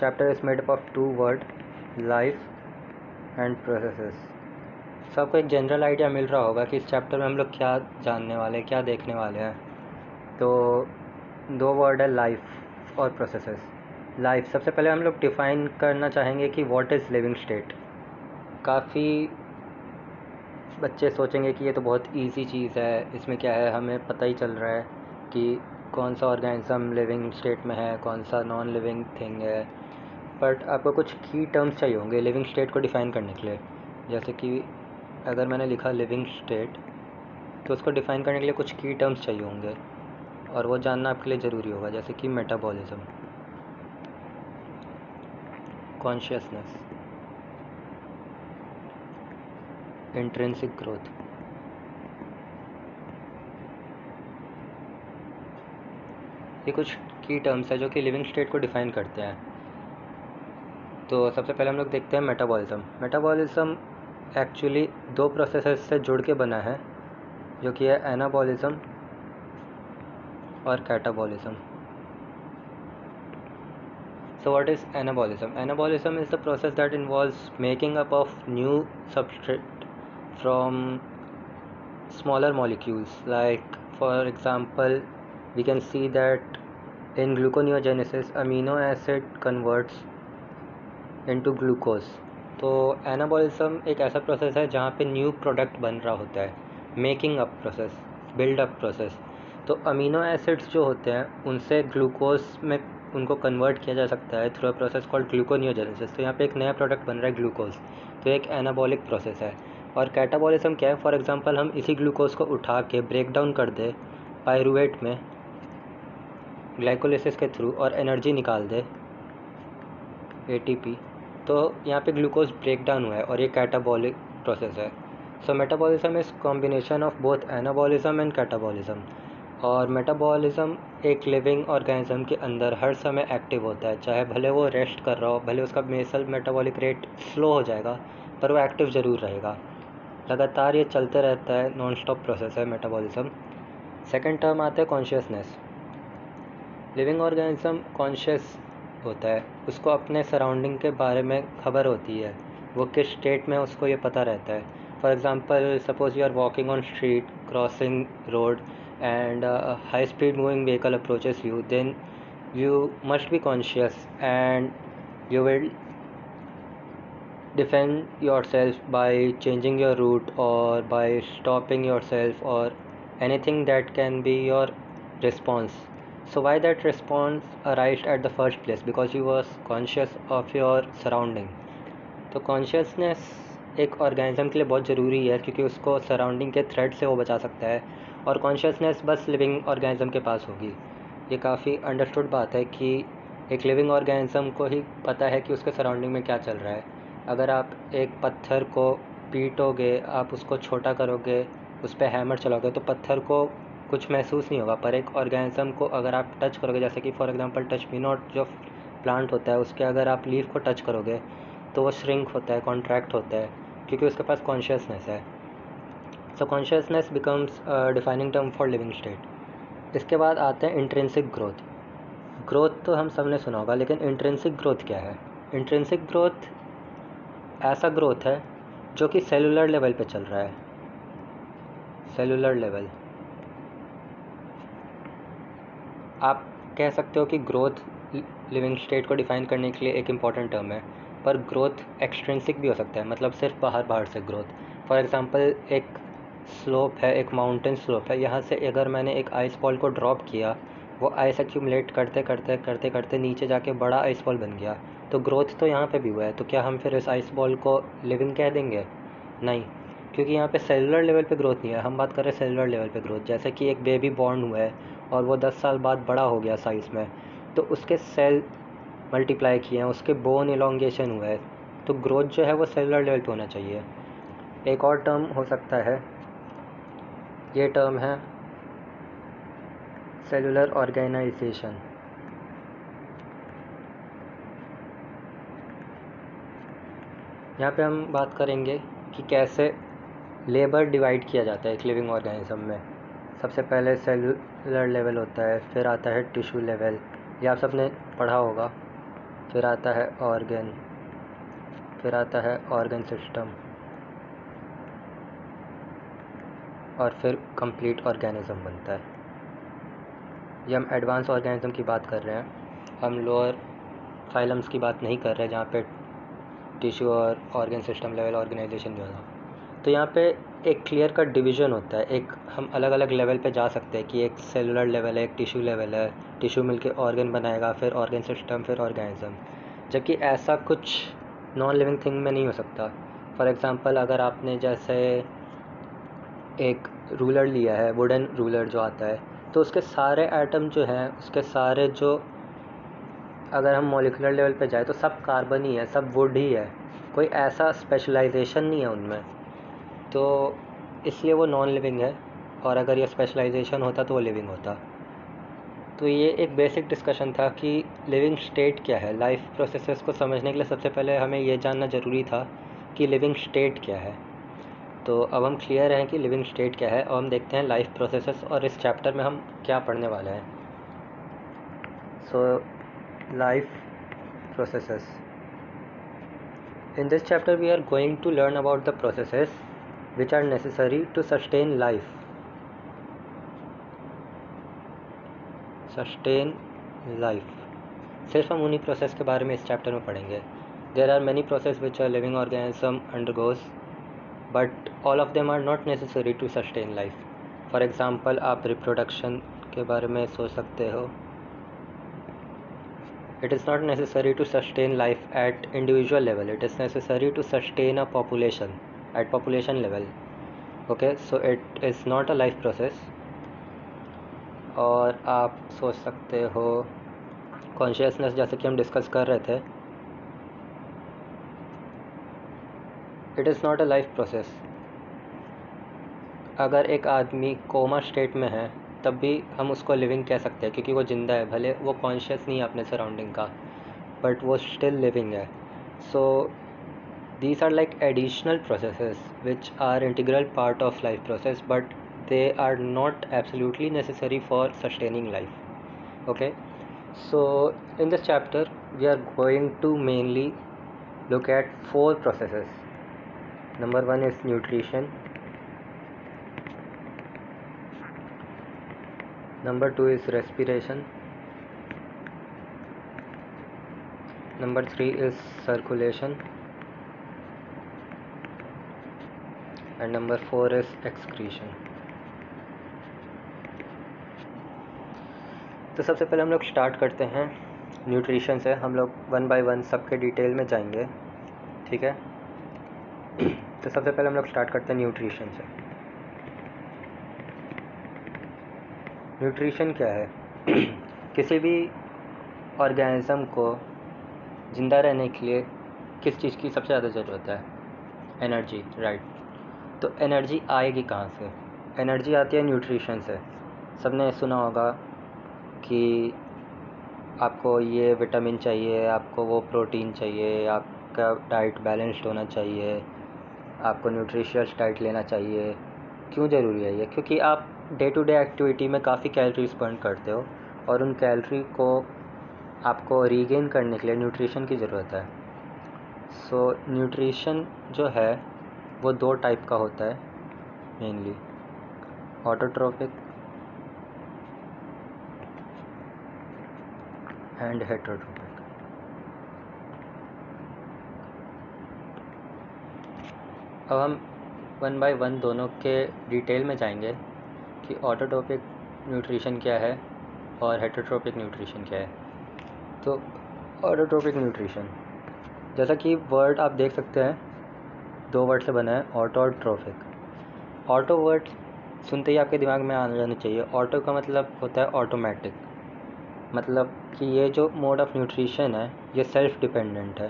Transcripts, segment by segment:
chapter is made up of two words, life and processes. सो आपको एक general idea मिल रहा होगा कि इस चैप्टर में हम लोग क्या जानने वाले हैं, क्या देखने वाले हैं. तो दो वर्ड है लाइफ और प्रोसेसेस. लाइफ सबसे पहले हम लोग डिफ़ाइन करना चाहेंगे कि व्हाट इज़ लिविंग स्टेट. काफ़ी बच्चे सोचेंगे कि ये तो बहुत इजी चीज़ है, इसमें क्या है, हमें पता ही चल रहा है कि कौन सा ऑर्गेनिज्म लिविंग स्टेट में है, कौन सा नॉन लिविंग थिंग है. बट आपको कुछ की टर्म्स चाहिए होंगे लिविंग स्टेट को डिफ़ाइन करने के लिए. जैसे कि अगर मैंने लिखा लिविंग स्टेट, तो उसको डिफ़ाइन करने के लिए कुछ की टर्म्स चाहिए होंगे और वो जानना आपके लिए ज़रूरी होगा. जैसे कि मेटाबॉलिज्म, कॉन्शियसनेस, इंट्रिंसिक ग्रोथ. ये कुछ की टर्म्स है जो कि लिविंग स्टेट को डिफ़ाइन करते हैं. तो सबसे पहले हम लोग देखते हैं मेटाबॉलिज्म. मेटाबॉलिज्म एक्चुअली दो प्रोसेसेस से जुड़ के बना है, जो कि है एनाबॉलिज्म और catabolism. So what is anabolism? Anabolism is the process that involves making up of new substrate from smaller molecules. Like for example, we can see that in gluconeogenesis, amino acid converts into glucose. तो anabolism एक ऐसा process है जहाँ पे new product बन रहा होता है, making up process, build up process. तो अमीनो एसिड्स जो होते हैं उनसे ग्लूकोज में उनको कन्वर्ट किया जा सकता है through a process called gluconeogenesis. तो यहाँ पे एक नया प्रोडक्ट बन रहा है ग्लूकोज. तो एक एनाबॉलिक प्रोसेस है. और कैटाबॉलिज्म क्या है? फॉर एग्जांपल हम इसी ग्लूकोज को उठा के ब्रेक डाउन कर दे पायरूवेट में ग्लाइकोलिसिस के थ्रू और एनर्जी निकाल दे ATP. तो यहाँ पे ग्लूकोज ब्रेक डाउन हुआ है और ये कैटाबॉलिक प्रोसेस है. So metabolism is combination of both anabolism and catabolism. और मेटाबॉलिज्म एक लिविंग ऑर्गेनिज्म के अंदर हर समय एक्टिव होता है, चाहे भले वो रेस्ट कर रहा हो, भले उसका बेसल मेटाबॉलिक रेट स्लो हो जाएगा, पर वो एक्टिव ज़रूर रहेगा. लगातार ये चलते रहता है, नॉन स्टॉप प्रोसेस है मेटाबॉलिज्म. सेकेंड टर्म आता है कॉन्शियसनेस. लिविंग ऑर्गेनिज्म कॉन्शियस होता है, उसको अपने सराउंडिंग के बारे में खबर होती है, वो किस स्टेट में उसको ये पता रहता है. For example, suppose you are walking on street, crossing road and a high speed moving vehicle approaches you, then you must be conscious and you will defend yourself by changing your route or by stopping yourself or anything that can be your response. So why that response arised at the first place? Because you was conscious of your surrounding. तो consciousness एक organism के लिए बहुत ज़रूरी है, क्योंकि उसको surrounding के थ्रेट से वो बचा सकता है. और कॉन्शियसनेस बस लिविंग ऑर्गेनिज्म के पास होगी. ये काफ़ी अंडरस्टूड बात है कि एक लिविंग ऑर्गेनिज्म को ही पता है कि उसके सराउंडिंग में क्या चल रहा है. अगर आप एक पत्थर को पीटोगे, आप उसको छोटा करोगे, उस पर हैमर चलाओगे, तो पत्थर को कुछ महसूस नहीं होगा. पर एक ऑर्गेनिज्म को अगर आप टच करोगे, जैसे कि for example touch me not जो प्लांट होता है, उसके अगर आप लीफ को टच करोगे तो वो श्रिंक होता है, कॉन्ट्रैक्ट होता है, क्योंकि उसके पास कॉन्शियसनेस है. सो consciousness becomes defining term for living state. इसके बाद आते हैं इंट्रिंसिक ग्रोथ. ग्रोथ तो हम सब ने सुना होगा, लेकिन इंट्रिंसिक ग्रोथ क्या है? इंट्रिंसिक ग्रोथ ऐसा ग्रोथ है जो कि सेलुलर लेवल पे चल रहा है. सेलुलर लेवल आप कह सकते हो कि ग्रोथ लिविंग स्टेट को डिफ़ाइन करने के लिए एक इम्पॉर्टेंट टर्म है, पर ग्रोथ एक्सट्रिंसिक भी हो सकता है, मतलब सिर्फ बाहर से ग्रोथ. फॉर एग्जांपल, एक स्लोप है, एक माउंटेन स्लोप है, यहाँ से अगर मैंने एक आइस बॉल को ड्रॉप किया, वो आइस एक्यूमुलेट करते नीचे जाके बड़ा आइस बॉल बन गया. तो ग्रोथ तो यहाँ पे भी हुआ है. तो क्या हम फिर इस आइस बॉल को लिविंग कह देंगे? नहीं, क्योंकि यहाँ पे सेलुलर लेवल पे ग्रोथ नहीं है. हम बात कर रहे हैं सेलुलर लेवल पे ग्रोथ. जैसे कि एक बेबी बॉर्न हुआ है और वो 10 साल बाद बड़ा हो गया साइज़ में, तो उसके सेल मल्टीप्लाई किए हैं, उसके बोन इलोंगेशन हुआ है. तो ग्रोथ जो है वो सेलुलर लेवल पे होना चाहिए. एक और टर्म हो सकता है, ये टर्म है सेलुलर ऑर्गेनाइजेशन. यहाँ पे हम बात करेंगे कि कैसे लेबर डिवाइड किया जाता है एक लिविंग ऑर्गेनिज्म में. सबसे पहले सेलुलर लेवल होता है, फिर आता है टिश्यू लेवल. ये आप सबने पढ़ा होगा. फिर आता है ऑर्गन, फिर आता है ऑर्गन सिस्टम, और फिर कंप्लीट ऑर्गेनिज्म बनता है। ये हम एडवांस ऑर्गेनिज्म की बात कर रहे हैं, हम लोअर फाइलम्स की बात नहीं कर रहे जहाँ पे टिश्यू और ऑर्गन सिस्टम लेवल ऑर्गेनाइजेशन भी होगा। तो यहाँ पे एक क्लियर कट डिवीज़न होता है, एक हम अलग अलग लेवल पे जा सकते हैं कि एक सेलुलर लेवल है, एक टिश्यू लेवल है, टिश्यू मिलके ऑर्गन बनाएगा, फिर ऑर्गन सिस्टम, फिर ऑर्गेनिज्म। जबकि ऐसा कुछ नॉन लिविंग थिंग में नहीं हो सकता। फॉर एग्ज़ाम्पल अगर आपने जैसे एक रूलर लिया है, वुडन रूलर जो आता है, तो उसके सारे एटम जो हैं, उसके सारे जो, अगर हम मॉलिक्यूलर लेवल पे जाए तो सब कार्बन ही है, सब वुड ही है, कोई ऐसा स्पेशलाइजेशन नहीं है उनमें। तो इसलिए वो नॉन लिविंग है, और अगर ये स्पेशलाइजेशन होता तो वो लिविंग होता। तो ये एक बेसिक डिस्कशन था कि लिविंग स्टेट क्या है। लाइफ प्रोसेसेस को समझने के लिए सबसे पहले हमें ये जानना ज़रूरी था कि लिविंग स्टेट क्या है। तो अब हम क्लियर हैं कि लिविंग स्टेट क्या है, और हम देखते हैं लाइफ प्रोसेसेस और इस चैप्टर में हम क्या पढ़ने वाले हैं। So life processes. In this chapter we are going to learn about the processes which are necessary to sustain life. Sustain life. सिर्फ हम उन्हीं प्रोसेस के बारे में इस चैप्टर में पढ़ेंगे. There are many processes which a living organism undergoes, but all of them are not necessary to sustain life. For example, आप reproduction के बारे में सोच सकते हो. It is not necessary to sustain life at individual level. It is necessary to sustain a population at population level. Okay, so it is not a life process. और आप सोच सकते हो कॉन्शियसनेस, जैसे कि हम डिस्कस कर रहे थे, it is not a life process. अगर एक आदमी कोमा स्टेट में है तब भी हम उसको लिविंग कह सकते हैं, क्योंकि वो ज़िंदा है, भले वो कॉन्शियस नहीं है अपने सराउंडिंग का, बट वो स्टिल लिविंग है. सो these are like additional processes which are integral part of life process, but they are not absolutely necessary for sustaining life. Okay, so in this chapter we are going to mainly look at 4 processes. Number 1 is nutrition, number 2 is respiration, number 3 is circulation, and number 4 is excretion. तो सबसे पहले हम लोग start करते हैं nutrition से. हम लोग 1 बाय 1 सबके डिटेल में जाएंगे, ठीक है. तो सबसे पहले हम लोग स्टार्ट करते हैं न्यूट्रिशन से. न्यूट्रिशन क्या है? किसी भी ऑर्गेनिज्म को ज़िंदा रहने के लिए किस चीज़ की सबसे ज़्यादा ज़रूरत है? Energy, right. तो एनर्जी आएगी कहाँ से? एनर्जी आती है न्यूट्रिशन से. सबने सुना होगा कि आपको ये विटामिन चाहिए, आपको वो प्रोटीन चाहिए, आपका डाइट बैलेंस्ड होना चाहिए, आपको न्यूट्रिशियस डाइट लेना चाहिए. क्यों ज़रूरी है ये? क्योंकि आप डे टू डे एक्टिविटी में काफ़ी कैलोरीज बर्न करते हो, और उन कैलोरी को आपको रीगेन करने के लिए न्यूट्रिशन की ज़रूरत है. सो न्यूट्रिशन जो है वो 2 टाइप का होता है मेनली, ऑटोट्रोपिक एंड हेटरोट्रोपिक. अब हम 1 बाय 1 दोनों के डिटेल में जाएंगे कि ऑटोट्रोपिक न्यूट्रिशन क्या है और हेटरोट्रोपिक न्यूट्रिशन क्या है. तो ऑटोट्रोपिक न्यूट्रिशन, जैसा कि वर्ड आप देख सकते हैं, 2 वर्ड से बना है, ऑटो और ट्रोपिक. ऑटो वर्ड सुनते ही आपके दिमाग में आ जाना चाहिए. ऑटो का मतलब होता है ऑटोमेटिक, मतलब कि ये जो मोड ऑफ न्यूट्रिशन है ये सेल्फ डिपेंडेंट है,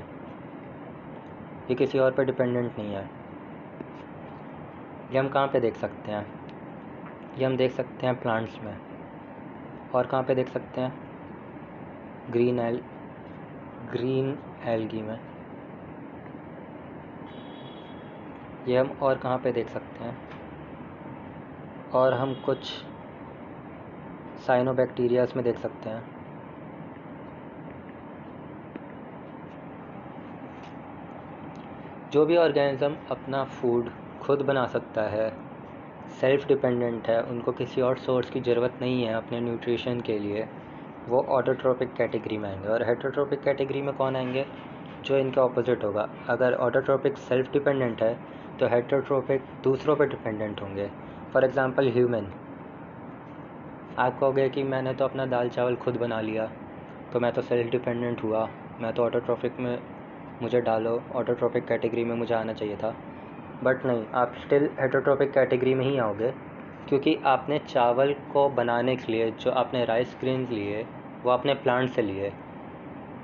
ये किसी और पर डिपेंडेंट नहीं है. ये हम कहाँ पे देख सकते हैं? ये हम देख सकते हैं प्लांट्स में. और कहाँ पे देख सकते हैं? ग्रीन एल्गी में. ये हम और कहाँ पे देख सकते हैं? और हम कुछ साइनोबैक्टीरियाज में देख सकते हैं. जो भी ऑर्गेनिज्म अपना फूड खुद बना सकता है, सेल्फ डिपेंडेंट है, उनको किसी और सोर्स की ज़रूरत नहीं है अपने न्यूट्रिशन के लिए, वो ऑटोट्रोपिक कैटेगरी में आएंगे। और हेटरोट्रोपिक कैटेगरी में कौन आएंगे? जो इनके ऑपोजिट होगा। अगर ऑटोट्रोपिक सेल्फ डिपेंडेंट है तो हेटरोट्रोपिक दूसरों पर डिपेंडेंट होंगे। फॉर एग्ज़ाम्पल ह्यूमन, आप कहोगे कि मैंने तो अपना दाल चावल खुद बना लिया, तो मैं तो सेल्फ डिपेंडेंट हुआ, मैं तो ऑटोट्रोपिक में मुझे डालो, ऑटोट्रोपिक कैटेगरी में मुझे आना चाहिए था। बट नहीं, आप स्टिल हेटरोट्रोपिक कैटेगरी में ही आओगे, क्योंकि आपने चावल को बनाने के लिए जो आपने राइस ग्रेन्स लिए वो आपने प्लांट से लिए,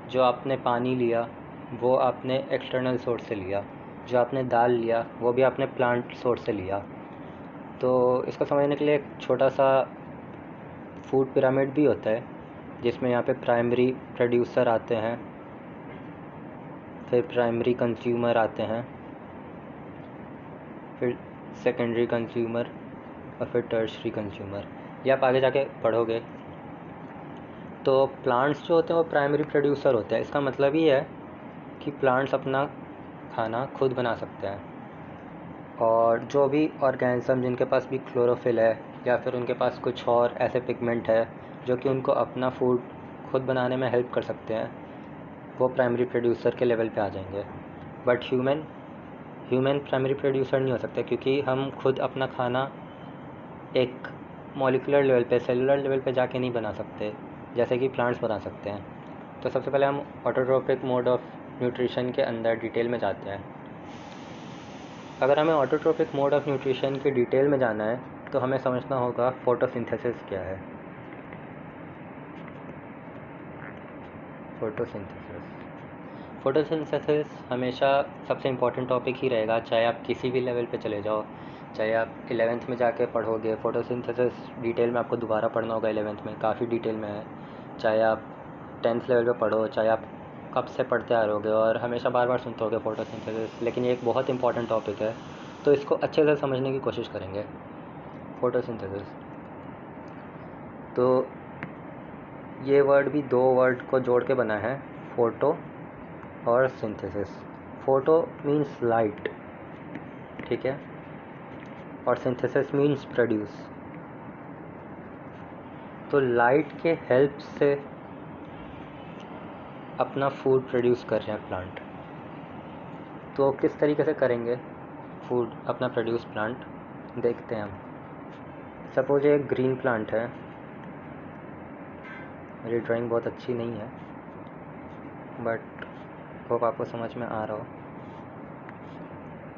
जो आपने पानी लिया वो आपने एक्सटर्नल सोर्स से लिया, जो आपने दाल लिया वो भी आपने प्लांट सोर्स से लिया। तो इसको समझने के लिए एक छोटा सा फूड पिरामिड भी होता है, जिसमें यहाँ पे प्राइमरी प्रोड्यूसर आते हैं, फिर प्राइमरी कंज्यूमर आते हैं, फिर सेकेंडरी कंज्यूमर और फिर टर्शरी कंज्यूमर। ये आप आगे जाके पढ़ोगे। तो प्लांट्स जो होते हैं वो प्राइमरी प्रोड्यूसर होते हैं। इसका मतलब ये है कि प्लांट्स अपना खाना खुद बना सकते हैं, और जो भी ऑर्गेनिज्म जिनके पास भी क्लोरोफिल है या फिर उनके पास कुछ और ऐसे पिगमेंट है जो कि उनको अपना फूड खुद बनाने में हेल्प कर सकते हैं, वो प्राइमरी प्रोड्यूसर के लेवल पे आ जाएंगे। बट ह्यूमन प्राइमरी प्रोड्यूसर नहीं हो सकते, क्योंकि हम खुद अपना खाना एक मॉलिक्यूलर लेवल पे, सेलुलर लेवल पे जाके नहीं बना सकते जैसे कि प्लांट्स बना सकते हैं। तो सबसे पहले हम ऑटोट्रोपिक मोड ऑफ न्यूट्रिशन के अंदर डिटेल में जाते हैं। अगर हमें ऑटोट्रोपिक मोड ऑफ न्यूट्रिशन की डिटेल में जाना है तो हमें समझना होगा फोटोसिंथेसिस क्या है। फोटोसिंथेसिस हमेशा सबसे इम्पॉर्टेंट टॉपिक ही रहेगा, चाहे आप किसी भी लेवल पे चले जाओ। चाहे आप 11th में जाके पढ़ोगे फोटोसिंथेसिस डिटेल में, आपको दोबारा पढ़ना होगा 11th में, काफ़ी डिटेल में है। चाहे आप 10th लेवल पे पढ़ो, चाहे आप कब से पढ़ते आ रहोगे और हमेशा बार बार सुनते होगे फोटोसिंथेसिस, लेकिन ये एक बहुत इंपॉर्टेंट टॉपिक है, तो इसको अच्छे से समझने की कोशिश करेंगे। फोटोसिंथेसिस, तो ये वर्ड भी दो वर्ड को जोड़ के बना है, फोटो और सिंथेसिस। फोटो मीन्स लाइट, ठीक है, और सिंथेसिस मीन्स प्रोड्यूस। तो लाइट के हेल्प से अपना फूड प्रोड्यूस कर रहे हैं प्लांट। तो किस तरीके से करेंगे फूड अपना प्रोड्यूस प्लांट, देखते हैं हम। सपोज एक ग्रीन प्लांट है, मेरी ड्राइंग बहुत अच्छी नहीं है बट होप आपको समझ में आ रहा हो।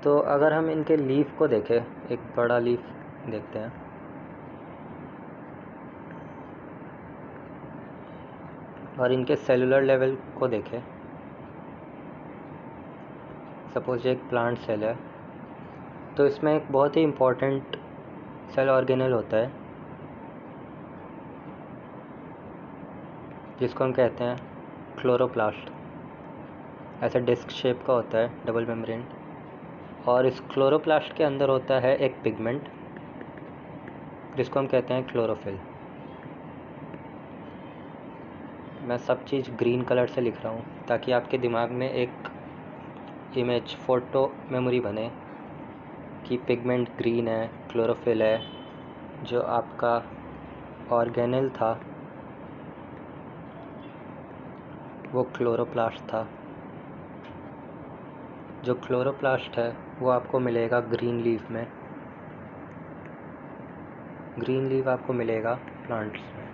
तो अगर हम इनके लीफ को देखें, एक बड़ा लीफ देखते हैं, और इनके सेलुलर लेवल को देखें। सपोज एक प्लांट सेल है, तो इसमें एक बहुत ही इम्पोर्टेंट सेल ऑर्गेनल होता है जिसको हम कहते हैं क्लोरोप्लास्ट। ऐसा डिस्क शेप का होता है, डबल मेम्ब्रेन, और इस क्लोरोप्लास्ट के अंदर होता है एक पिगमेंट जिसको हम कहते हैं क्लोरोफिल। मैं सब चीज़ ग्रीन कलर से लिख रहा हूँ ताकि आपके दिमाग में एक इमेज, फ़ोटो मेमोरी बने कि पिगमेंट ग्रीन है, क्लोरोफिल है, जो आपका ऑर्गेनल था वो क्लोरोप्लास्ट था। जो क्लोरोप्लास्ट है वो आपको मिलेगा ग्रीन लीफ में, ग्रीन लीफ आपको मिलेगा प्लांट्स में।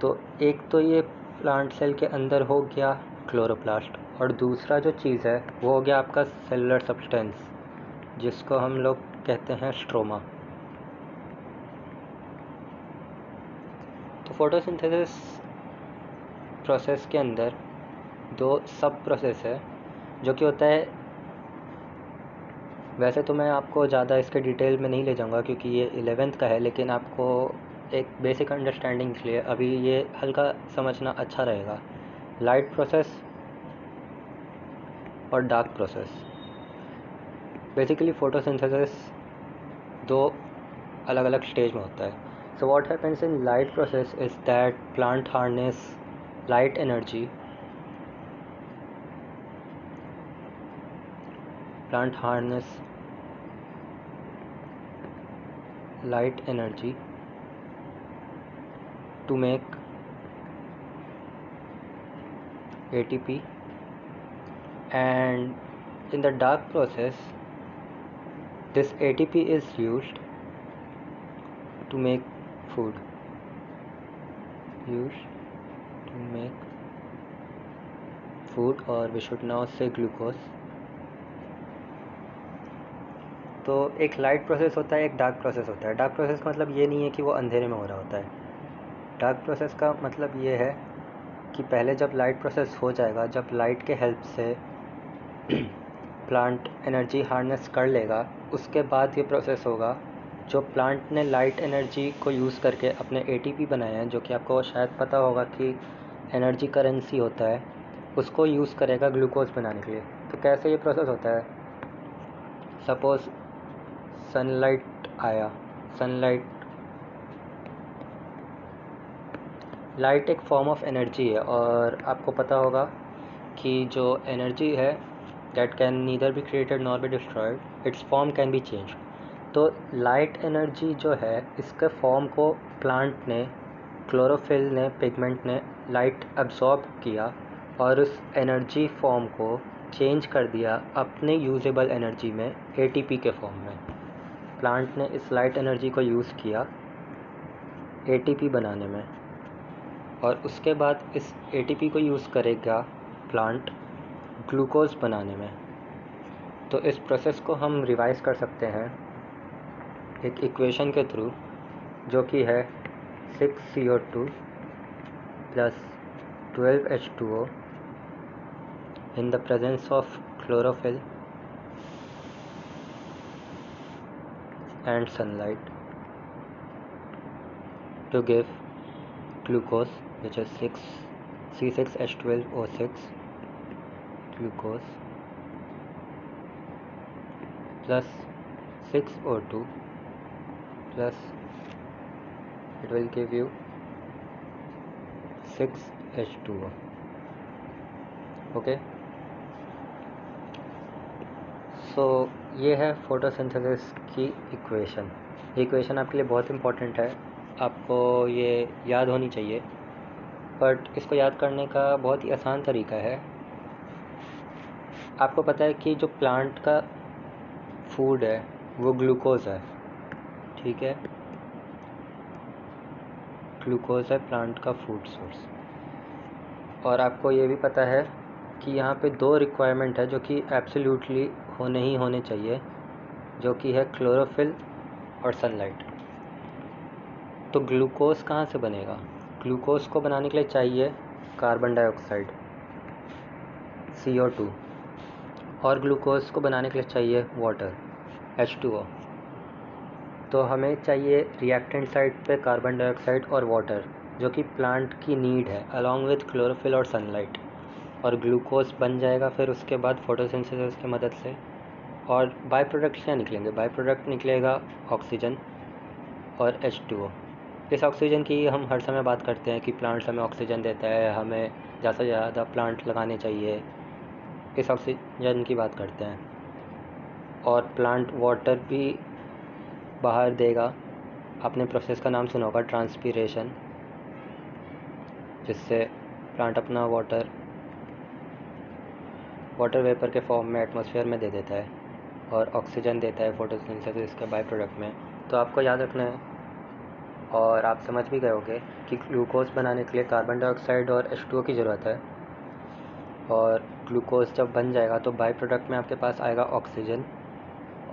तो एक तो ये प्लांट सेल के अंदर हो गया क्लोरोप्लास्ट, और दूसरा जो चीज़ है वो हो गया आपका सेलुलर सब्सटेंस जिसको हम लोग कहते हैं स्ट्रोमा। तो फोटोसिंथेसिस प्रोसेस के अंदर दो सब प्रोसेस है जो कि होता है, वैसे तो मैं आपको ज़्यादा इसके डिटेल में नहीं ले जाऊंगा क्योंकि ये 11th का है, लेकिन आपको एक बेसिक अंडरस्टैंडिंग के लिए अभी ये हल्का समझना अच्छा रहेगा। लाइट प्रोसेस और डार्क प्रोसेस। बेसिकली फोटोसिंथेसिस दो अलग अलग स्टेज में होता है। So what happens in light process is that plant harness light energy plant harness light energy to make ATP, and in the dark process this ATP is used to make food, or we should now say glucose. तो एक light process होता है, एक dark process होता है। Dark process का मतलब ये नहीं है कि वो अंधेरे में हो रहा होता है। डार्क प्रोसेस का मतलब ये है कि पहले जब लाइट प्रोसेस हो जाएगा, जब लाइट के हेल्प से प्लांट एनर्जी हार्नेस कर लेगा, उसके बाद ये प्रोसेस होगा जो प्लांट ने लाइट एनर्जी को यूज़ करके अपने ATP बनाए हैं, जो कि आपको शायद पता होगा कि एनर्जी करेंसी होता है, उसको यूज़ करेगा ग्लूकोज बनाने के लिए। तो कैसे ये प्रोसेस होता है? सपोज़ सनलाइट आया, लाइट एक फॉर्म ऑफ एनर्जी है, और आपको पता होगा कि जो एनर्जी है that can neither be created nor be destroyed, it's form can be change. तो लाइट एनर्जी जो है, इसके फॉर्म को प्लांट ने, क्लोरोफिल ने, पिगमेंट ने लाइट एब्जॉर्ब किया और उस एनर्जी फॉर्म को चेंज कर दिया अपने यूजेबल एनर्जी में, ATP के फॉर्म में। प्लांट ने इस लाइट एनर्जी को यूज़ किया ATP बनाने में, और उसके बाद इस ATP को यूज़ करेगा प्लांट ग्लूकोज बनाने में। तो इस प्रोसेस को हम रिवाइज कर सकते हैं एक इक्वेशन के थ्रू, जो कि है 6CO2 plus 12H2O in the presence of chlorophyll and sunlight to give glucose, which is C6H12O6 glucose plus 6O2 plus it will give you 6H2O. Okay, so ये है फोटोसिंथेसिस की इक्वेशन आपके लिए बहुत इंपॉर्टेंट है, आपको ये याद होनी चाहिए। बट इसको याद करने का बहुत ही आसान तरीका है। आपको पता है कि जो प्लांट का फूड है वो ग्लूकोज है, ठीक है? ग्लूकोज है प्लांट का फूड सोर्स। और आपको ये भी पता है कि यहाँ पे दो रिक्वायरमेंट है जो कि एब्सोल्युटली होने चाहिए, जो कि है क्लोरोफिल और सनलाइट। तो ग्लूकोज कहाँ से बनेगा? ग्लूकोज को बनाने के लिए चाहिए कार्बन डाइऑक्साइड CO2, और ग्लूकोज को बनाने के लिए चाहिए वाटर H2O। तो हमें चाहिए रिएक्टेंट साइड पे कार्बन डाइऑक्साइड और वाटर, जो कि प्लांट की नीड है, अलॉन्ग विथ क्लोरोफिल और सनलाइट। और ग्लूकोज बन जाएगा फिर उसके बाद फोटोसिंथेसिस की मदद से। और बाय प्रोडक्ट क्या निकलेंगे? बाय प्रोडक्ट निकलेगा ऑक्सीजन और H2O। इस ऑक्सीजन की हम हर समय बात करते हैं कि प्लांट्स हमें ऑक्सीजन देता है, हमें ज़्यादा से ज़्यादा प्लांट लगाने चाहिए, इस ऑक्सीजन की बात करते हैं। और प्लांट वाटर भी बाहर देगा। आपने प्रोसेस का नाम सुना होगा ट्रांसपीरेशन, जिससे प्लांट अपना वाटर वेपर के फॉर्म में एटमॉस्फेयर में दे देता है और ऑक्सीजन देता है फोटोसिंथेसिस के बाय प्रोडक्ट में। तो आपको याद रखना है, और आप समझ भी गए होंगे कि ग्लूकोज बनाने के लिए कार्बन डाइऑक्साइड और H2O की ज़रूरत है। और ग्लूकोज जब बन जाएगा तो बाय प्रोडक्ट में आपके पास आएगा ऑक्सीजन,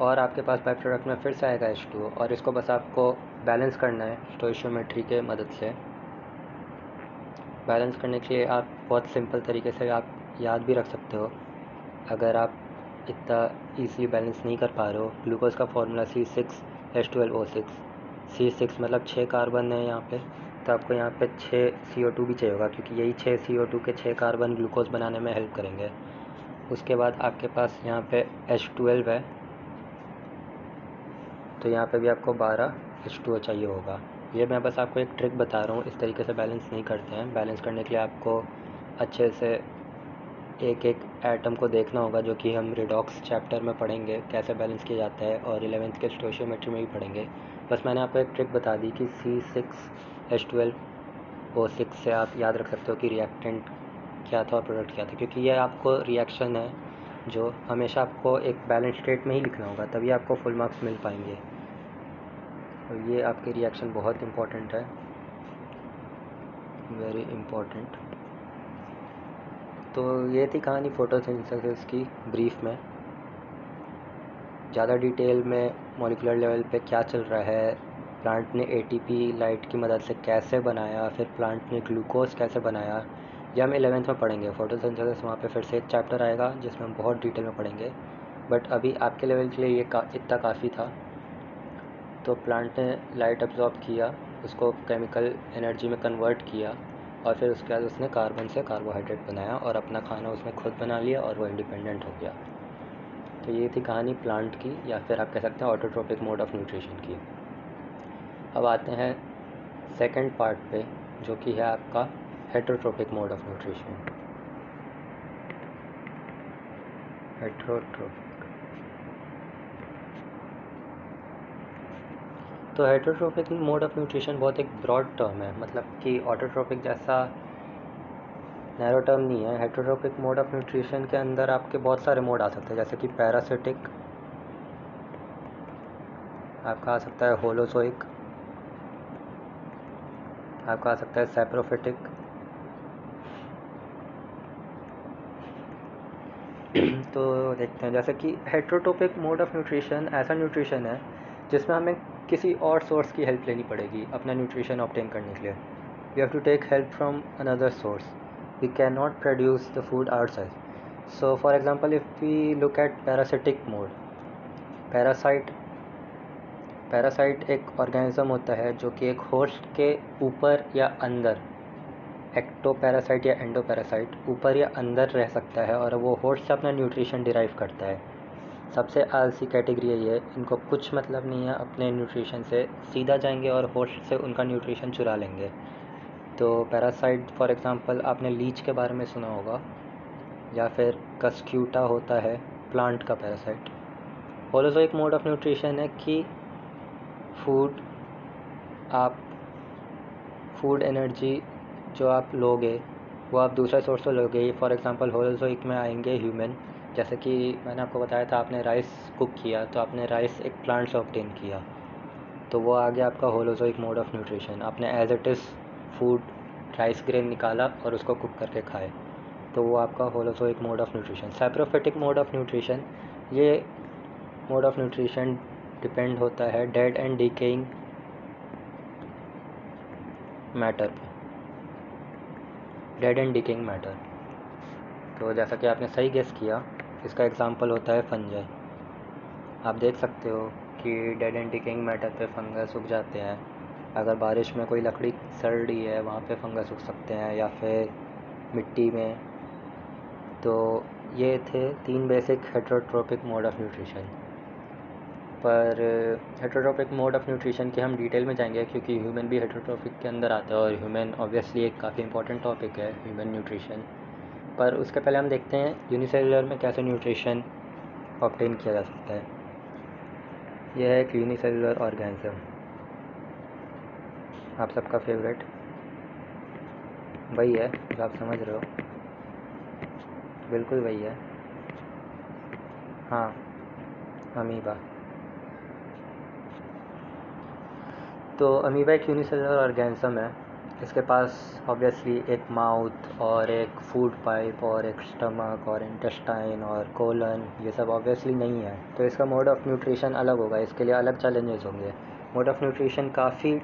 और आपके पास बाय प्रोडक्ट में फिर से आएगा H2O। और इसको बस आपको बैलेंस करना है स्टोइशियोमेट्री के मदद से। बैलेंस करने के लिए आप बहुत सिंपल तरीके से आप याद भी रख सकते हो, अगर आप इतना ईज़िली बैलेंस नहीं कर पा रहे हो। ग्लूकोज का फॉर्मूला C6H12O6, C6 मतलब 6 कार्बन है यहाँ पे, तो आपको यहाँ पे 6 CO2 भी चाहिए होगा, क्योंकि यही 6 CO2 के 6 कार्बन ग्लूकोज बनाने में हेल्प करेंगे। उसके बाद आपके पास यहाँ पे H12 है, तो यहाँ पे भी आपको 12 H2O चाहिए होगा। ये मैं बस आपको एक ट्रिक बता रहा हूँ, इस तरीके से बैलेंस नहीं करते हैं। बैलेंस करने के लिए आपको अच्छे से एक एक एटम को देखना होगा, जो कि हम रिडॉक्स चैप्टर में पढ़ेंगे कैसे बैलेंस किया जाता है, और 11th के स्टोशियोमेट्री में भी पढ़ेंगे। बस मैंने आपको एक ट्रिक बता दी कि C6H12O6 से आप याद रख सकते हो कि रिएक्टेंट क्या था और प्रोडक्ट क्या था, क्योंकि ये आपको रिएक्शन है जो हमेशा आपको एक बैलेंस स्टेट में ही लिखना होगा, तभी आपको फुल मार्क्स मिल पाएंगे। और ये आपके रिएक्शन बहुत इम्पोर्टेंट है, वेरी इम्पोर्टेंट। तो ये थी कहानी फोटोसिंथेसिस की ब्रीफ में। ज़्यादा डिटेल में मॉलिक्यूलर लेवल पे क्या चल रहा है, प्लांट ने ATP लाइट की मदद से कैसे बनाया, फिर प्लांट ने ग्लूकोज कैसे बनाया, ये हम 11th में पढ़ेंगे। फोटोसिंथेसिस वहाँ पे फिर से एक चैप्टर आएगा जिसमें हम बहुत डिटेल में पढ़ेंगे, बट अभी आपके लेवल के लिए ये इतना काफ़ी था। तो प्लांट ने लाइट एब्जॉर्ब किया, उसको केमिकल एनर्जी में कन्वर्ट किया, और फिर उसके बाद उसने कार्बन से कार्बोहाइड्रेट बनाया और अपना खाना उसने खुद बना लिया और वो इंडिपेंडेंट हो गया। तो ये थी कहानी प्लांट की, या फिर आप कह सकते हैं ऑटोट्रोपिक मोड ऑफ न्यूट्रिशन की। अब आते हैं सेकंड पार्ट पे, जो कि है आपका heterotrophic mode of nutrition. Heterotrophic, तो हेटरोट्रोपिक मोड ऑफ न्यूट्रिशन बहुत एक ब्रॉड टर्म है, मतलब कि ऑटोट्रोपिक जैसा नैरो टर्म नहीं है। हेटरोट्रोपिक मोड ऑफ न्यूट्रिशन के अंदर आपके बहुत सारे मोड आ सकते हैं, जैसे कि पैरासिटिक, आपका आ सकता है होलोजोइक, आपका आ सकता है सैप्रोफिटिक, तो देखते हैं। जैसे कि हेटरोट्रोपिक मोड ऑफ न्यूट्रिशन ऐसा न्यूट्रिशन है जिसमें हमें किसी और सोर्स की हेल्प लेनी पड़ेगी अपना न्यूट्रिशन ऑब्टेन करने के लिए। We have to take help from another source, we can not produce the food ourself. So for example if we look at parasitic mode, parasite एक ऑर्गेनिज्म होता है जो कि एक होस्ट के ऊपर या अंदर, एक्टो पैरासाइट या एंडो पैरासाइट, ऊपर या अंदर रह सकता है और वो होस्ट से अपना न्यूट्रिशन डिराइव करता है। सबसे आलसी कैटेगरी है ये, इनको कुछ मतलब नहीं है अपने न्यूट्रिशन से, सीधा जाएंगे और होस्ट से उनका न्यूट्रिशन चुरा लेंगे। तो पैरासाइट फॉर एग्जांपल आपने लीच के बारे में सुना होगा, या फिर कस्क्यूटा होता है प्लांट का parasite. Holozoic mode of nutrition है कि फूड एनर्जी जो आप लोगे वो आप दूसरे सोर्स से लोगे। फॉर एग्जांपल होलोजोइक में आएंगे ह्यूमन, जैसे कि मैंने आपको बताया था आपने राइस कुक किया, तो आपने राइस एक प्लांट से ऑब्टेन किया, तो वो आ गया आपका होलोजोइक मोड ऑफ न्यूट्रिशन। आपने as it is food rice grain निकाला और उसको कुक करके खाए, तो वो आपका holozoic mode of nutrition. Saprophytic mode of nutrition, ये मोड ऑफ न्यूट्रिशन डिपेंड होता है डेड एंड डिकेइंग मैटर पे, डेड एंड डिकेइंग मैटर। तो जैसा कि आपने सही गेस किया, इसका एग्जांपल होता है फंजाई। आप देख सकते हो कि डेड एंड डिकेइंग मैटर पे फंगस उग जाते हैं। अगर बारिश में कोई लकड़ी सड़ रही है वहाँ पे फंगस उग सकते हैं, या फिर मिट्टी में। तो ये थे 3 basic heterotrophic mode of nutrition. पर हेटरोट्रोपिक मोड ऑफ न्यूट्रिशन के हम डिटेल में जाएंगे, क्योंकि ह्यूमन भी हेटरोट्रोपिक के अंदर आता है, और ह्यूमन ऑब्वियसली एक काफ़ी इंपॉर्टेंट टॉपिक है, ह्यूमन न्यूट्रिशन। पर उसके पहले हम देखते हैं यूनिसेलुलर में कैसे न्यूट्रिशन ऑब्टेन किया जा सकता है। यह है एक यूनिसेलुलर ऑर्गेनिज्म, आप सबका फेवरेट वही है जो आप समझ रहे हो, बिल्कुल वही है, हाँ, अमीबा। तो अमीबा एक यूनिसेलुलर ऑर्गेनिज्म है। इसके पास ऑब्वियसली एक माउथ और एक फूड पाइप और एक स्टमक और इंटेस्टाइन और कोलन, ये सब ऑब्वियसली नहीं है। तो इसका मोड ऑफ न्यूट्रिशन अलग होगा, इसके लिए अलग चैलेंजेस होंगे। मोड ऑफ न्यूट्रिशन काफ़ी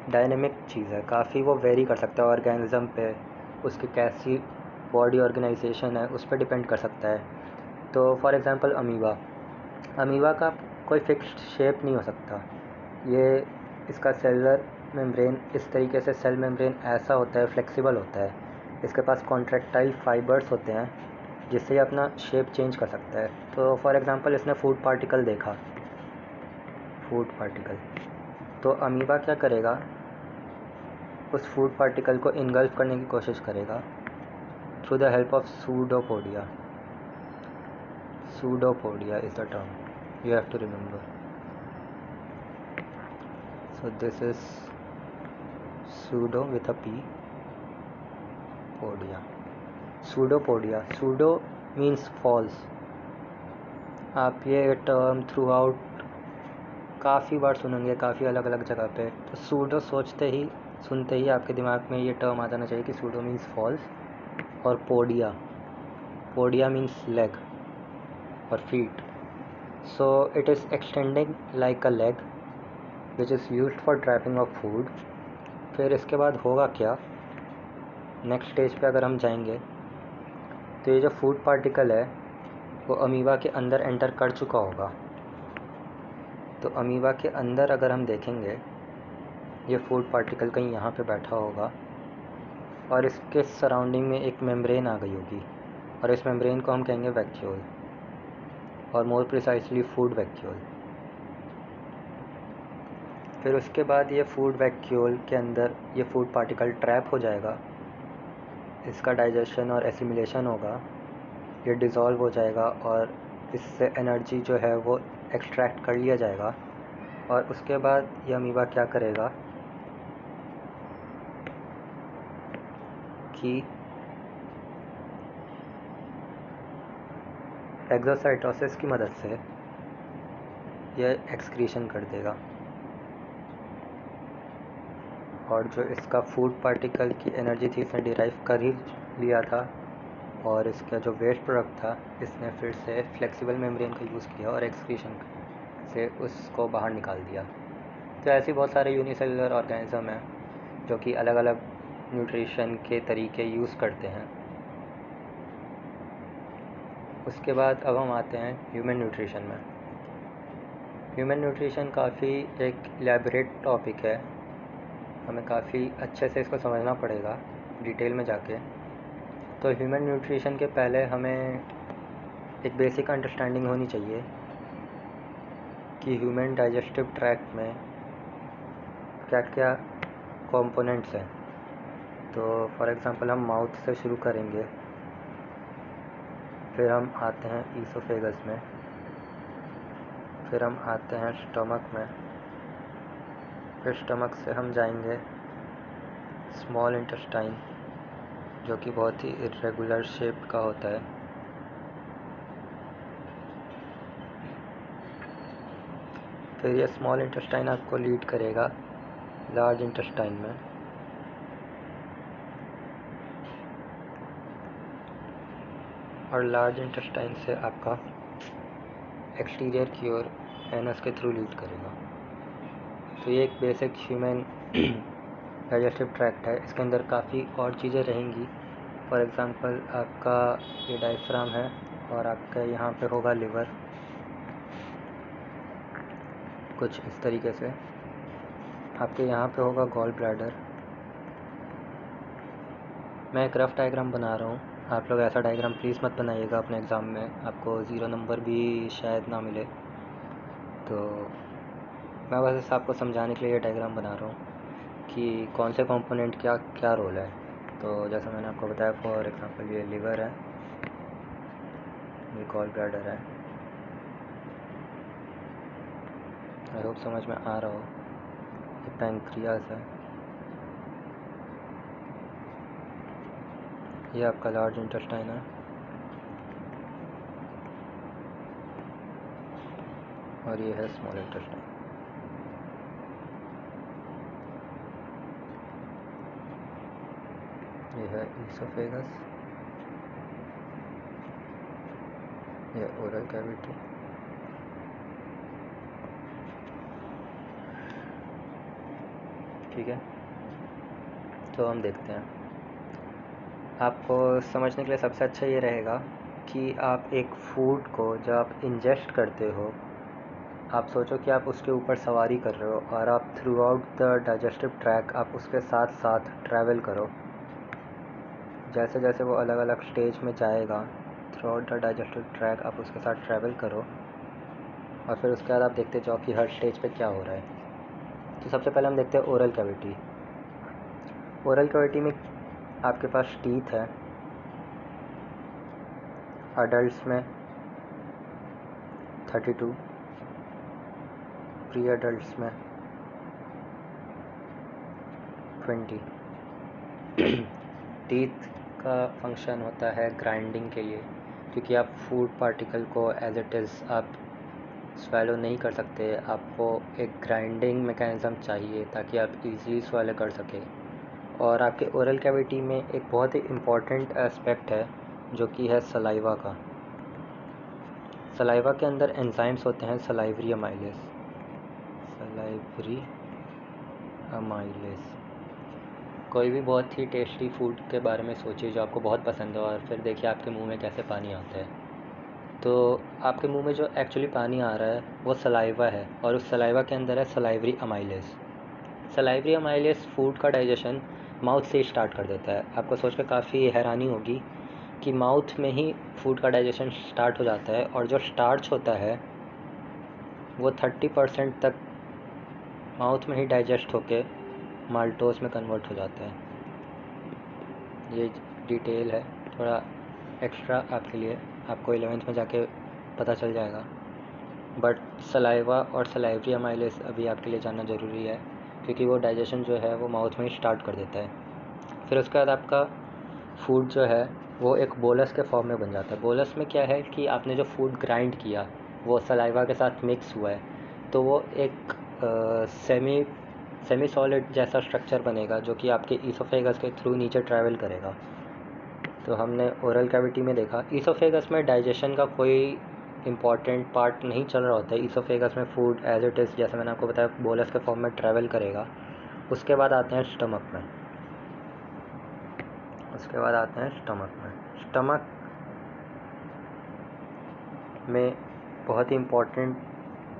डायनेमिक चीज़ है, काफ़ी वो वेरी कर सकता है ऑर्गेनिज्म पे, उसकी कैसी बॉडी ऑर्गेनाइजेशन है उस पर डिपेंड कर सकता है। तो फॉर एग्जांपल अमीबा का कोई फिक्स्ड शेप नहीं हो सकता। ये इसका सेलुलर मेम्ब्रेन इस तरीके से, सेल मेम्ब्रेन ऐसा होता है, फ्लेक्सिबल होता है। इसके पास कॉन्ट्रैक्टाइल फाइबर्स होते हैं जिससे ये अपना शेप चेंज कर सकता है। तो फॉर एग्जांपल इसने फूड पार्टिकल देखा, फूड पार्टिकल, तो अमीबा क्या करेगा, उस फूड पार्टिकल को इनगल्फ करने की कोशिश करेगा through the help of pseudopodia. Pseudopodia is the term you have to remember. So this is pseudo with a P, podia. Pseudopodia. Pseudo means false. आप ये टर्म थ्रू आउट काफ़ी बार सुनेंगे, काफ़ी अलग अलग जगह पे। तो सूडो सुनते ही आपके दिमाग में ये टर्म आ जाना चाहिए कि सूडो मीन्स फॉल्स। और पोडिया मीन्स लेग और feet. So it is extending like a leg which is used for trapping of food. फिर इसके बाद होगा क्या, नेक्स्ट स्टेज पे अगर हम जाएंगे तो ये जो फूड पार्टिकल है वो अमीबा के अंदर एंटर कर चुका होगा। तो अमीबा के अंदर अगर हम देखेंगे, ये फूड पार्टिकल कहीं यहाँ पे बैठा होगा और इसके सराउंडिंग में एक मेम्ब्रेन आ गई होगी, और इस मेम्ब्रेन को हम कहेंगे वैक्यूल, और मोर प्रिसाइसली फूड वैक्यूल। फिर उसके बाद ये फूड वैक्यूल के अंदर ये फूड पार्टिकल ट्रैप हो जाएगा, इसका डाइजेशन और एसिमिलेशन होगा, ये डिज़ोल्व हो जाएगा और इससे एनर्जी जो है वो एक्सट्रैक्ट कर लिया जाएगा। और उसके बाद ये अमीबा क्या करेगा कि एक्सोसाइटोसिस की मदद से ये एक्सक्रीशन कर देगा, और जो इसका फूड पार्टिकल की एनर्जी थी इसने डिराइव कर ही लिया था, और इसका जो वेस्ट प्रोडक्ट था इसने फिर से फ्लेक्सिबल मेम्ब्रेन का यूज़ किया और एक्सक्रीशन से उसको बाहर निकाल दिया। तो ऐसे बहुत सारे यूनिसेलुलर ऑर्गेनिज्म हैं जो कि अलग अलग न्यूट्रिशन के तरीके यूज़ करते हैं। उसके बाद अब हम आते हैं ह्यूमन न्यूट्रिशन में। ह्यूमन न्यूट्रिशन काफ़ी एक इलैबोरेट टॉपिक है, हमें काफ़ी अच्छे से इसको समझना पड़ेगा डिटेल में जाके। तो ह्यूमन न्यूट्रिशन के पहले हमें एक बेसिक अंडरस्टैंडिंग होनी चाहिए कि ह्यूमन डाइजेस्टिव ट्रैक्ट में क्या क्या कंपोनेंट्स हैं। तो फॉर एग्ज़ाम्पल हम माउथ से शुरू करेंगे, फिर हम आते हैं ईसोफेगस में, फिर हम आते हैं स्टमक में, फिर स्टमक से हम जाएंगे स्मॉल इंटेस्टाइन जो कि बहुत ही इरेगुलर शेप का होता है, फिर ये स्मॉल इंटेस्टाइन आपको लीड करेगा लार्ज इंटेस्टाइन में, और लार्ज इंटेस्टाइन से आपका एक्सटीरियर की ओर एनस के थ्रू लीड करेगा। तो ये एक बेसिक ह्यूमन डाइजेस्टिव ट्रैक्ट है। इसके अंदर काफ़ी और चीज़ें रहेंगी। फॉर एग्ज़ाम्पल आपका ये डायफ्राम है और आपका यहाँ पे होगा लिवर, कुछ इस तरीके से। आपके यहाँ पे होगा गॉल ब्लैडर। मैं एक रफ़ डायग्राम बना रहा हूँ, आप लोग ऐसा डायग्राम प्लीज़ मत बनाइएगा अपने एग्ज़ाम में, आपको 0 नंबर भी शायद ना मिले। तो मैं बस आपको समझाने के लिए ये डायग्राम बना रहा हूँ कि कौन से कंपोनेंट क्या क्या रोल है। तो जैसा मैंने आपको बताया, फॉर एग्ज़ाम्पल ये लिवर है, ये गॉल ब्लैडर है, आई होप समझ में आ रहा हो, ये पैंक्रियास है, ये आपका लार्ज इंटेस्टाइन है, और ये है स्मॉल इंटेस्टाइन। ये है ईसोफेगस, ये ओरल कैविटी, ठीक है। तो हम देखते हैं, आपको समझने के लिए सबसे अच्छा ये रहेगा कि आप एक फूड को जब आप इंजेस्ट करते हो, आप सोचो कि आप उसके ऊपर सवारी कर रहे हो और आप through out the digestive track आप उसके साथ साथ ट्रैवल करो। जैसे जैसे वो अलग अलग स्टेज में जाएगा through out the digestive track आप उसके साथ ट्रैवल करो, और फिर उसके बाद आप देखते जाओ कि हर स्टेज पे क्या हो रहा है। तो सबसे पहले हम देखते हैं ओरल कैविटी। ओरल कैविटी में आपके पास टीथ है, अडल्ट्स में 32, प्री अडल्ट्स में 20। टीथ का फंक्शन होता है ग्राइंडिंग के लिए, क्योंकि आप फूड पार्टिकल को एज इट इज़ आप स्वेलो नहीं कर सकते, आपको एक ग्राइंडिंग मैकेनिज़्म चाहिए ताकि आप इजीली स्वेलो कर सकें। और आपके ओरल कैविटी में एक बहुत ही इम्पॉर्टेंट एस्पेक्ट है जो कि है सलाइवा का। सलाइवा के अंदर एंजाइम्स होते हैं सलाइवरी अमाइलेज। कोई भी बहुत ही टेस्टी फूड के बारे में सोचिए जो आपको बहुत पसंद है, और फिर देखिए आपके मुंह में कैसे पानी आता है। तो आपके मुंह में जो एक्चुअली पानी आ रहा है वो सलाइवा है, और उस सलाइवा के अंदर है salivary amylase. Salivary amylase food का डाइजेशन माउथ से ही स्टार्ट कर देता है। आपको सोचकर काफ़ी हैरानी होगी कि माउथ में ही फूड का डाइजेशन स्टार्ट हो जाता है, और जो स्टार्च होता है वो 30% तक माउथ में ही डाइजेस्ट होके माल्टोस में कन्वर्ट हो जाता है। ये डिटेल है थोड़ा एक्स्ट्रा आपके लिए, आपको 11th में जाके पता चल जाएगा, बट सलाइवा और सलाइवरी अमाइलेज अभी आपके लिए जानना ज़रूरी है, क्योंकि वो डाइजेशन जो है वो माउथ में ही स्टार्ट कर देता है। फिर उसके बाद आपका फूड जो है वो एक बोलस के फॉर्म में बन जाता है। बोलस में क्या है कि आपने जो फूड ग्राइंड किया वो सलाइवा के साथ मिक्स हुआ है, तो वो एक सेमी सॉलिड जैसा स्ट्रक्चर बनेगा जो कि आपके ईसोफेगस के थ्रू नीचे ट्रैवल करेगा। तो हमने ओरल कैविटी में देखा ईसोफेगस में डाइजेशन का कोई इम्पॉर्टेंट पार्ट नहीं चल रहा होता है। ईसोफेगस में फूड एज इट इज़, जैसे मैंने आपको बताया, बोलस के फॉर्म में ट्रैवल करेगा। उसके बाद आते हैं स्टमक में। स्टमक में बहुत ही इम्पॉर्टेंट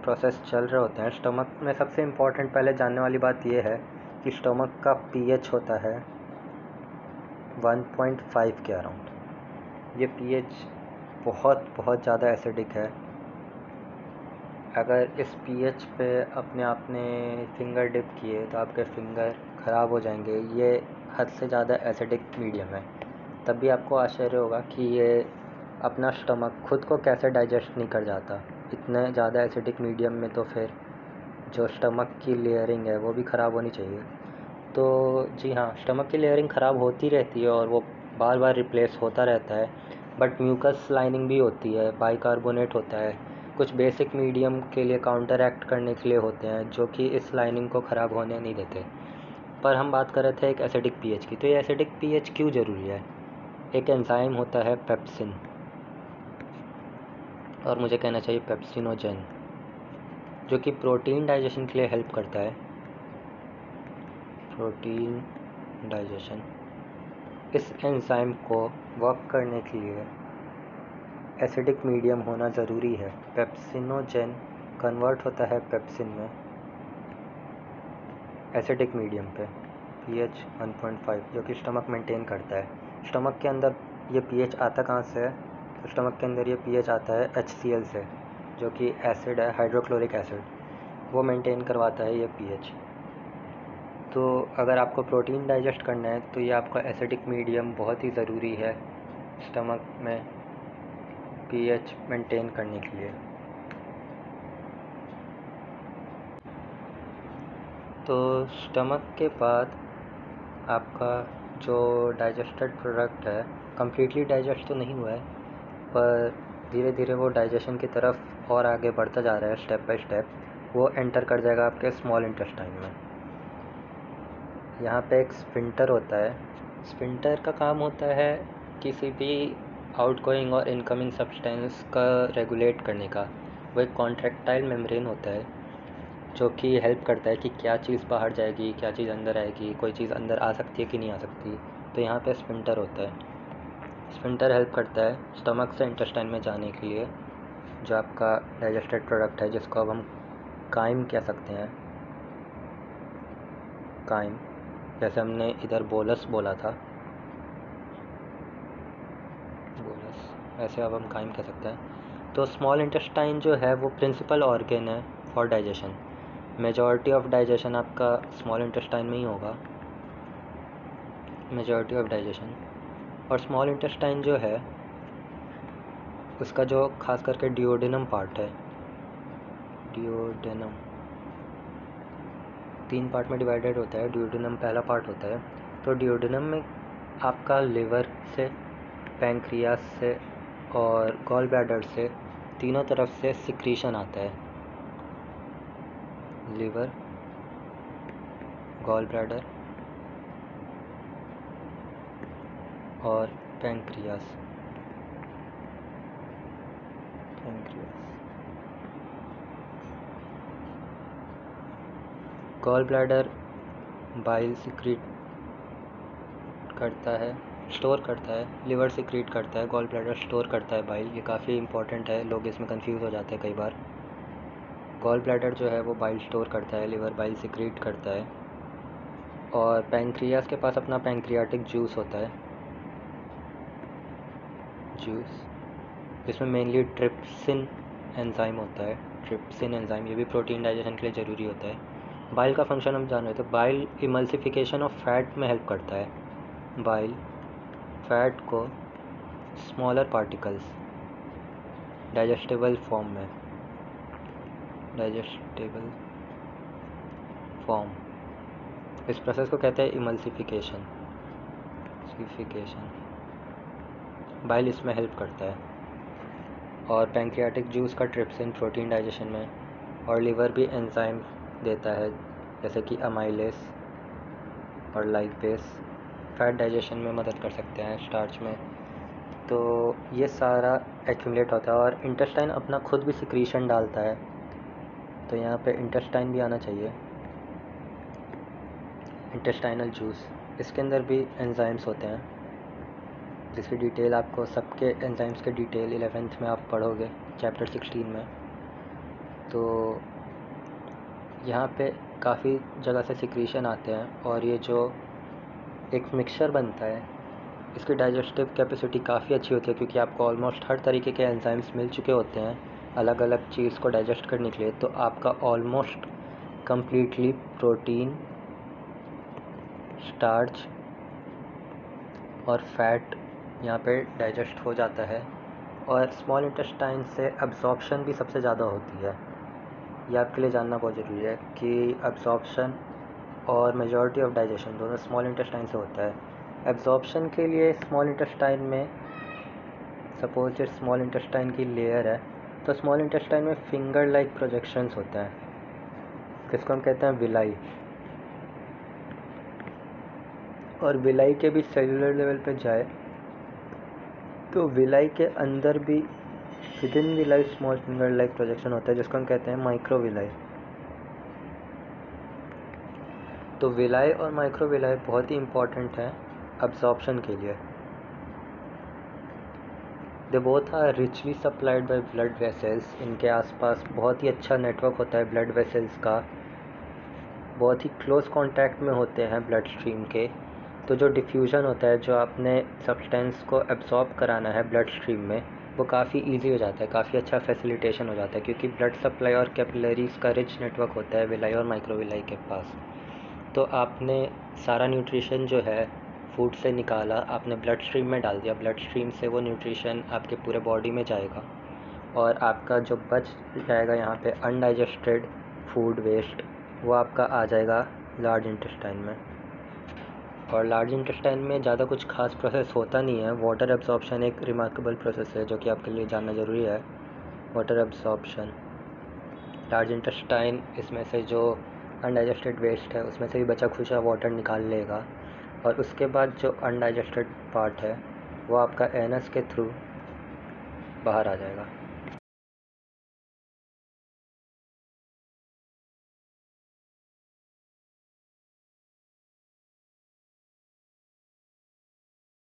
प्रोसेस चल रहे होते हैं। स्टमक में सबसे इम्पॉर्टेंट पहले जानने वाली बात यह है कि स्टमक का पीएच होता है 1.5 के अराउंड। ये पीएच बहुत ज़्यादा एसिडिक है। अगर इस पीएच पे अपने आपने फिंगर डिप किए तो आपके फिंगर ख़राब हो जाएंगे। ये हद से ज़्यादा एसिडिक मीडियम है। तब भी आपको आश्चर्य होगा कि ये अपना स्टमक खुद को कैसे डाइजेस्ट नहीं कर जाता। इतने ज़्यादा एसिडिक मीडियम में तो फिर जो स्टमक की लेयरिंग है वो भी ख़राब होनी चाहिए। तो जी हाँ, स्टमक की लेयरिंग ख़राब होती रहती है और वो बार बार रिप्लेस होता रहता है। बट म्यूकस लाइनिंग भी होती है, बाइकार्बोनेट होता है, कुछ बेसिक मीडियम के लिए काउंटर एक्ट करने के लिए होते हैं जो कि इस लाइनिंग को ख़राब होने नहीं देते। पर हम बात कर रहे थे एक एसिडिक पीएच की। तो ये एसिडिक पीएच क्यों ज़रूरी है? एक एंजाइम होता है पेप्सिन, और मुझे कहना चाहिए पेप्सिनोजेन, जो कि प्रोटीन डाइजेशन के लिए हेल्प करता है। प्रोटीन डाइजेशन, इस एंजाइम को वर्क करने के लिए एसिडिक मीडियम होना ज़रूरी है। पेप्सिनोजेन कन्वर्ट होता है पेप्सिन में एसिडिक मीडियम पे pH 1.5, जो कि स्टमक मेंटेन करता है। स्टमक के अंदर ये pH आता कहाँ से है? तो स्टमक के अंदर ये pH आता है HCl से, जो कि एसिड है, हाइड्रोक्लोरिक एसिड, वो मेंटेन करवाता है ये pH। तो अगर आपको प्रोटीन डाइजेस्ट करना है तो ये आपका एसिडिक मीडियम बहुत ही ज़रूरी है स्टमक में pH मेंटेन करने के लिए। तो स्टमक के बाद आपका जो डाइजेस्टेड प्रोडक्ट है कम्प्लीटली डाइजेस्ट तो नहीं हुआ है, पर धीरे धीरे वो डाइजेशन की तरफ और आगे बढ़ता जा रहा है स्टेप बाय स्टेप। वो एंटर कर जाएगा आपके स्मॉल इंटेस्टाइन में। यहाँ पे एक स्फिंक्टर होता है। स्फिंक्टर का काम होता है किसी भी आउटगोइंग और इनकमिंग सब्सटेंस का रेगुलेट करने का। वो एक कॉन्ट्रैक्टाइल मेम्ब्रेन होता है जो कि हेल्प करता है कि क्या चीज़ बाहर जाएगी, क्या चीज़ अंदर आएगी, कोई चीज़ अंदर आ सकती है कि नहीं आ सकती। तो यहाँ पे स्फिंक्टर होता है। स्फिंक्टर हेल्प करता है स्टमक से इंटेस्टाइन में जाने के लिए। जो आपका डाइजेस्टेड प्रोडक्ट है जिसको अब हम काइम कह सकते हैं, काइम, जैसे हमने इधर बोलस बोला था, बोलस, ऐसे अब हम काइम कह सकते हैं। तो स्मॉल इंटेस्टाइन जो है वो प्रिंसिपल ऑर्गन है for digestion. Majority of digestion आपका स्मॉल इंटेस्टाइन में ही होगा, मेजॉरिटी ऑफ डाइजेशन। और स्मॉल इंटेस्टाइन जो है उसका जो खास करके डिओडेनम पार्ट है, डिओडेनम 3 पार्ट में डिवाइडेड होता है। डिओडेनम पहला पार्ट होता है। तो डिओडेनम में आपका लिवर से, पैंक्रियास से और गॉल ब्लैडर से तीनों तरफ से सिक्रीशन आता है। लिवर, गॉल ब्लैडर और pancreas. Gall bladder bile secrete करता है, स्टोर करता है। लिवर सिक्रीट करता है, गॉल ब्लैडर स्टोर करता है बाइल। ये काफ़ी इंपॉर्टेंट है, लोग इसमें कंफ्यूज हो जाते हैं कई बार। गॉल ब्लैडर जो है वो बाइल स्टोर करता है, लिवर बाइल सिक्रीट करता है। और पैंक्रियास के पास अपना पैंक्रियाटिक जूस होता है, जूस, जिसमें मेनली ट्रिप्सिन एंजाइम होता है। ट्रिप्सिन एंजाइम ये भी प्रोटीन डाइजेशन के लिए ज़रूरी होता है। बाइल का फंक्शन हम जान रहे थे। बाइल इमल्सिफिकेशन ऑफ फैट में हेल्प करता है। बाइल फैट को स्मॉलर पार्टिकल्स डाइजेस्टेबल फॉर्म इस प्रोसेस को कहते हैं इमल्सिफिकेशन। बाइल इसमें हेल्प करता है। और पैंक्रियाटिक जूस का ट्रिप्सिन प्रोटीन डाइजेशन में, और लिवर भी एंजाइम देता है जैसे कि अमाइलेस और लाइपेस, फैट डाइजेशन में मदद कर सकते हैं, स्टार्च में। तो ये सारा एक्यूमुलेट होता है और इंटेस्टाइन अपना खुद भी सिक्रीशन डालता है। तो यहाँ पे इंटेस्टाइन भी आना चाहिए, इंटेस्टाइनल जूस। इसके अंदर भी एंजाइम्स होते हैं, जिसकी डिटेल आपको सबके एंजाइम्स के डिटेल 11th में आप पढ़ोगे, चैप्टर 16 में। तो यहाँ पे काफ़ी जगह से सिक्रीशन आते हैं और ये जो एक मिक्सचर बनता है, इसकी डाइजेस्टिव कैपेसिटी काफ़ी अच्छी होती है, क्योंकि आपको ऑलमोस्ट हर तरीके के एंजाइम्स मिल चुके होते हैं अलग अलग चीज़ को डाइजेस्ट करने के लिए। तो आपका ऑलमोस्ट कम्प्लीटली प्रोटीन, स्टार्च और फैट यहाँ पे डाइजेस्ट हो जाता है। और स्मॉल इंटेस्टाइन से अब्जॉर्प्शन भी सबसे ज़्यादा होती है। ये आपके लिए जानना बहुत ज़रूरी है कि अब्जॉर्प्शन और मेजॉरिटी ऑफ डाइजेशन दोनों स्मॉल इंटेस्टाइन से होता है। एब्जॉर्प्शन के लिए स्मॉल इंटेस्टाइन में, सपोज ये स्मॉल इंटेस्टाइन की लेयर है, तो स्मॉल इंटेस्टाइन में फिंगर लाइक प्रोजेक्शंस होते हैं, जिसको हम कहते हैं विलाई। और विलाई के भी सेलुलर लेवल पे जाए तो विलाई के अंदर भी with in villi small finger like projection होता है, जिसको हम कहते हैं माइक्रोविलाई। तो विलाई और माइक्रोविलाई बहुत ही इम्पॉर्टेंट हैं अब्जॉर्प्शन के लिए। They both are richly supplied by blood vessels. इनके आसपास बहुत ही अच्छा नेटवर्क होता है ब्लड वेसल्स का, बहुत ही क्लोज कांटेक्ट में होते हैं ब्लड स्ट्रीम के। तो जो डिफ्यूज़न होता है, जो आपने सब्सटेंस को एब्जॉर्ब कराना है ब्लड स्ट्रीम में, वो काफ़ी इजी हो जाता है, काफ़ी अच्छा फैसिलिटेशन हो जाता है, क्योंकि ब्लड सप्लाई और कैपिलरीज का रिच नेटवर्क होता है विलाई और माइक्रोविलाई के पास। तो आपने सारा न्यूट्रिशन जो है फूड से निकाला, आपने ब्लड स्ट्रीम में डाल दिया, ब्लड स्ट्रीम से वो न्यूट्रिशन आपके पूरे बॉडी में जाएगा और आपका जो बच जाएगा यहाँ पे अनडाइजेस्टेड फूड वेस्ट, वो आपका आ जाएगा लार्ज इंटेस्टाइन में। और लार्ज इंटेस्टाइन में ज़्यादा कुछ खास प्रोसेस होता नहीं है। वाटर एब्जॉर्प्शन एक रिमार्केबल प्रोसेस है जो कि आपके लिए जानना ज़रूरी है। वाटर एब्जॉर्प्शन, लार्ज इंटेस्टाइन इसमें से जो अनडाइजेस्टेड वेस्ट है उसमें से भी बचा खुचा वाटर निकाल लेगा, और उसके बाद जो अनडाइजेस्टेड पार्ट है वो आपका एनस के थ्रू बाहर आ जाएगा।